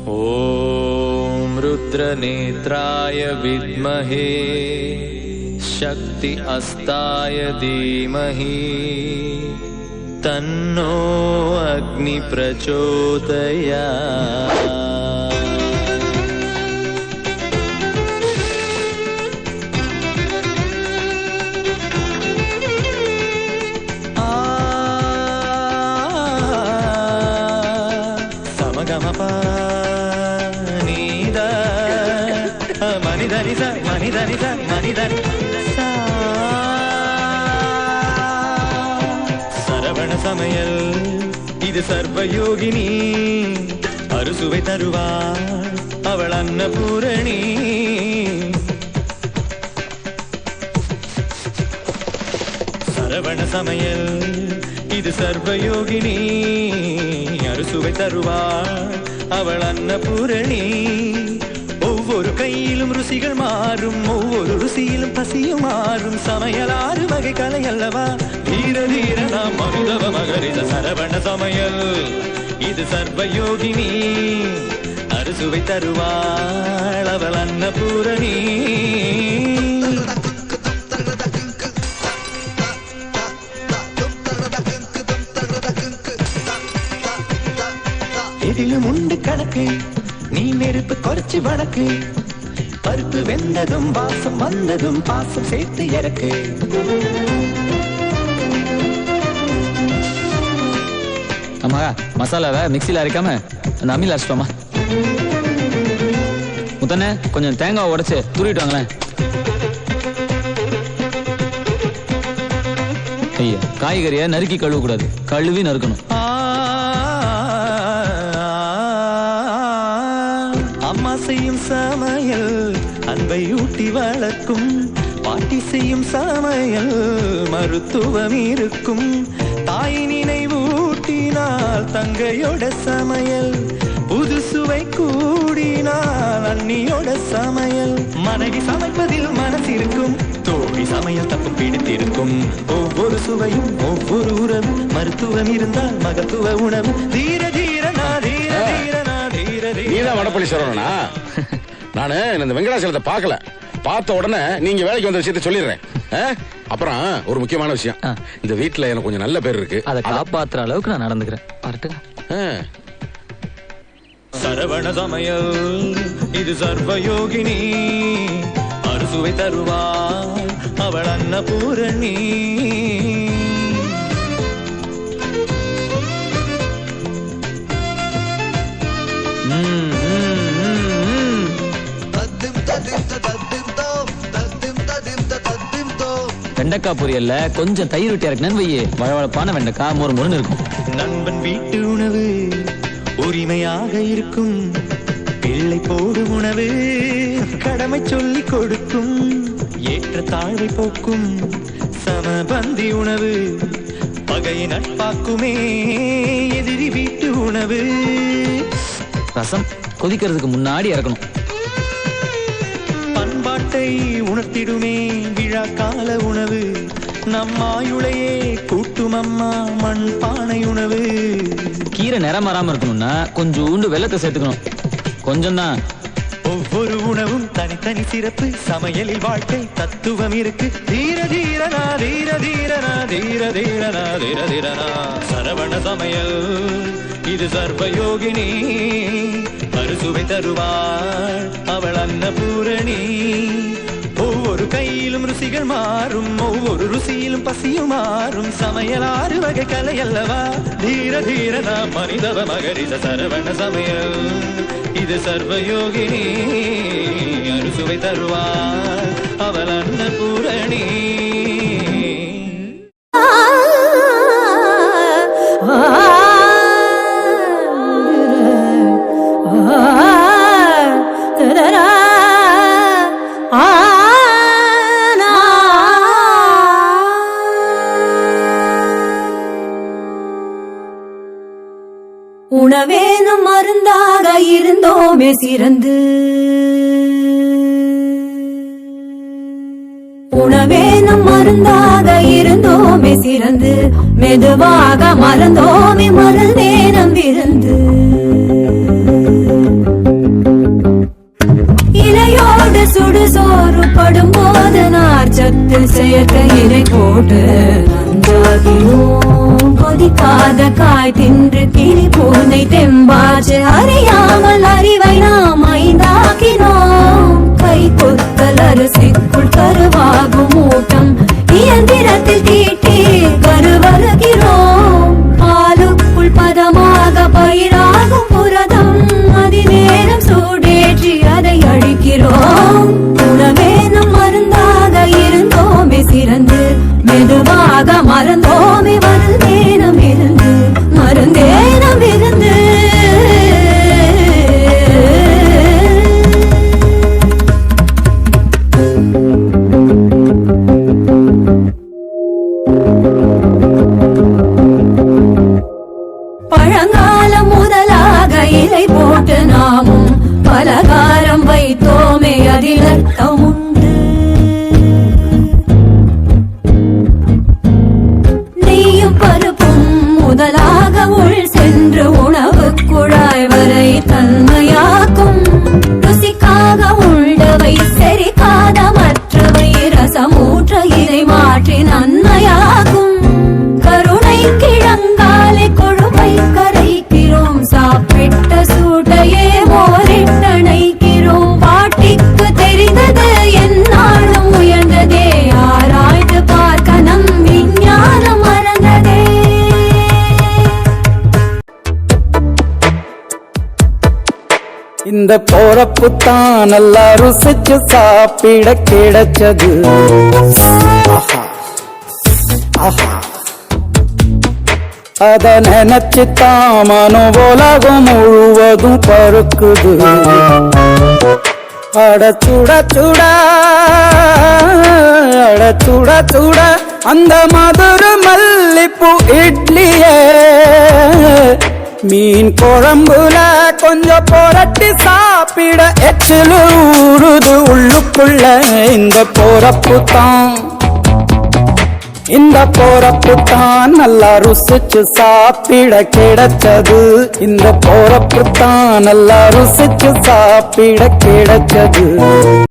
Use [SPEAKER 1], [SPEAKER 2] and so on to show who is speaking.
[SPEAKER 1] ॐ रुद्रनेत्राय विद्महे शक्ति अस्ताय धीमहि तन्नो अग्नि प्रचोदयात्। சரவண சமையல் இது சர்வயோகினி அறுசுவை தருவாள் அவள் அன்னபூரணி. சரவண சமையல் இது சர்வயோகினி அறுசுவை தருவாள் அவள் அன்னபூரணி. ஒவ்வொரு கையிலும் ருசிகள் மாறும், ஒவ்வொரு ருசியிலும் பசியும் மாறும். சமையல் 6 வகை கலை அல்லவா, தீர தீர நாம் அமுதவ மகரித. சரவண சமையல் இது சர்வயோகினி அறுசுவை தருவாள் அவள் அன்னபூரணி. எதிலும் உண்டு கணக்கு, நீ நெருப்பு குறைச்சி வழக்கு. பருப்பு வெந்ததும் வாசம் வந்ததும் பாசம் சேர்த்து இறக்கு.
[SPEAKER 2] அம்மா மசாலாவை மிக்சியில் அரைக்காம அந்த அம்மியில் அரைச்சிட்டோமா. முத்தண்ணே கொஞ்சம் தேங்காய் உடைச்சு துருவிட்டு வாங்களேன். ஐயா காய்கறியை நறுக்கி கழுவ கூடாது, கழுவி நறுக்கணும்.
[SPEAKER 1] அம்மா செய்யும் சமையல் அன்பை ஊட்டி வளர்க்கும், பாட்டி செய்யும் சமையல் மருத்துவம் இருக்கும். தாய் நினைவூட்டினால் தங்கையோட சமையல் புது சுவை கூடினால் அண்ணியோட சமையல். மனைவி சமைப்பதில் மனசிருக்கும், தோழி சமையல் தப்பு பிடித்திருக்கும். ஒவ்வொரு சுவையும் ஒவ்வொரு உறவு, மருத்துவம் இருந்தால் மகத்துவ உணவு. தீர தீரனா தீர தீரனா தீர தீர.
[SPEAKER 3] நீதான் வடப்பள்ளி சொல்றனா? நானு இந்த வெங்கடாசலத்தை பார்க்கல, பார்த்த உடனே நீங்க வேலைக்கு வந்த விஷயத்த சொல்லிடுறேன். அப்புறம் ஒரு முக்கியமான விஷயம், இந்த வீட்டுல எனக்கு கொஞ்சம் நல்ல பேர் இருக்கு,
[SPEAKER 2] அதை காப்பாத்துற அளவுக்கு நான் நடந்துக்கிறேன்.
[SPEAKER 1] சரவண சமையல் இது சர்வயோகினி அறுசுவை தருவாள் அவள் அன்னபூரணி.
[SPEAKER 2] வெண்டைக்காய் பொரியல்ல கொஞ்சம் தயிர் விட்டு இறக்குனேன்னு வையே, வழவழப்பான வெண்டைக்காய் மொறு மொறுன்னு இருக்கும்.
[SPEAKER 1] நண்பன் வீட்டு உணவு உரிமையாக இருக்கும், பிள்ளை போடும் உணவு கடமை சொல்லி கொடுக்கும். ஏற்ற தாழ்வை போக்கும் சமபந்தி உணவு, பகையை நட்பாக்குமே எதிரி வீட்டு உணவு.
[SPEAKER 2] ரசம் கொதிக்கிறதுக்கு முன்னாடி இறக்கணும்.
[SPEAKER 1] பண்பாட்டை உணர்த்திடுமே விழா கால உணவு, நம்மாயுளையே கூட்டும் அம்மா மண் பானை உணவு.
[SPEAKER 2] கீரை நிறம் மாறாம இருக்கணும்னா கொஞ்சோண்டு வெல்லத்தை சேர்த்துக்கணும், கொஞ்சம் தான்.
[SPEAKER 1] ஒவ்வொரு உணவும் தனித்தனி சிறப்பு, சமையலில் வாழ்க்கை தத்துவம் இருக்கு. தீர தீரனா தீர தீரனா தீர தீரனா தீர தீரனா. சரவண சமையல் இது சர்வயோகினி அறுசுவை தருவாள் அவள் அன்னபூரணி. ஒவ்வொரு கையிலும் ருசிகள் மாறும், ஒவ்வொரு ருசியிலும் பசியும் மாறும். சமையல் 6 வகை கலை அல்லவா, தீர தீரனா மனிதவ மகரித. சரவண சமையல் இது சர்வயோகினி அறுசுவை தருவாள் அவள் அன்னபூரணி.
[SPEAKER 4] உணவே நம் மருந்தாக இருந்தோமே சிறந்து, உணவே நம் மருந்தாக இருந்தோமே சிறந்து, மெதுவாக மறந்தோமே மறந்தே நம் விருந்து. காய் தின்று கிளி பூனை தெம்பாச்சு அறியாமல் அறிவை நாம் ஐந்தாக்கினோம் கை கொத்தல் அரிசிக்குள் கருவாகும் மூட்டம் இயந்திரத்தில் தீட்டி கருவருகிறோம் பாலுக்குள் பதமாக பயிராகும் புரதம் அதிநேரம் சூடேற்றி அதை அழிக்கிறோம் உணவே நம் மருந்தாக இருந்தோமே சிறந்து மெதுவாக மறந்தோமே மருந்தேனம் இருந்து மருந்தேனம் இருந்து பழங்காலம் முதலாக இலை போட்டு நாமும் பலகாரம் வைத்தோமே அதில் அர்த்தம் உண்டு நெய்யும் பருப்பும் முதலாக உள் சென்று உணவு குழாய் வரை தன்மையாக்கும் ருசிக்காக உள்ளவை செரிக்காத மற்றவை ரசமூற்ற இதை மாற்றி நன்மையாகும் கருணை கிழங்காலை கொழுமை கரைக்கிறோம் சாப்பிட்ட சூட்டையே மோரிட்டணைக்கிறோம் பாட்டிக்கு தெரிந்தது என்னாலும் உயர்ந்ததே ஆராய்ந்து பார்க்க நம் விஞ்ஞானம் மறந்ததே
[SPEAKER 5] இந்த போறப்பு தான் நல்லா ருசிச்சு சாப்பிட கிடைச்சது ஆஹா ஆஹா அத நினைச்சுத்தான் மனோ உலகம் முழுவதும் பருக்குது அட சுட சுட அட சுட சுட அந்த மதுரை மல்லிப்பூ இட்லியே மீன் குழம்புல கொஞ்சம் புரட்டி சாப்பிட எச்சிலு ஊறுது உள்ளுக்குள்ள இந்த போறப்பு தான் நல்லா ருசிச்சு சாப்பிட கிடைச்சது இந்த போறப்பு தான் நல்லா ருசிச்சு சாப்பிட கிடைச்சது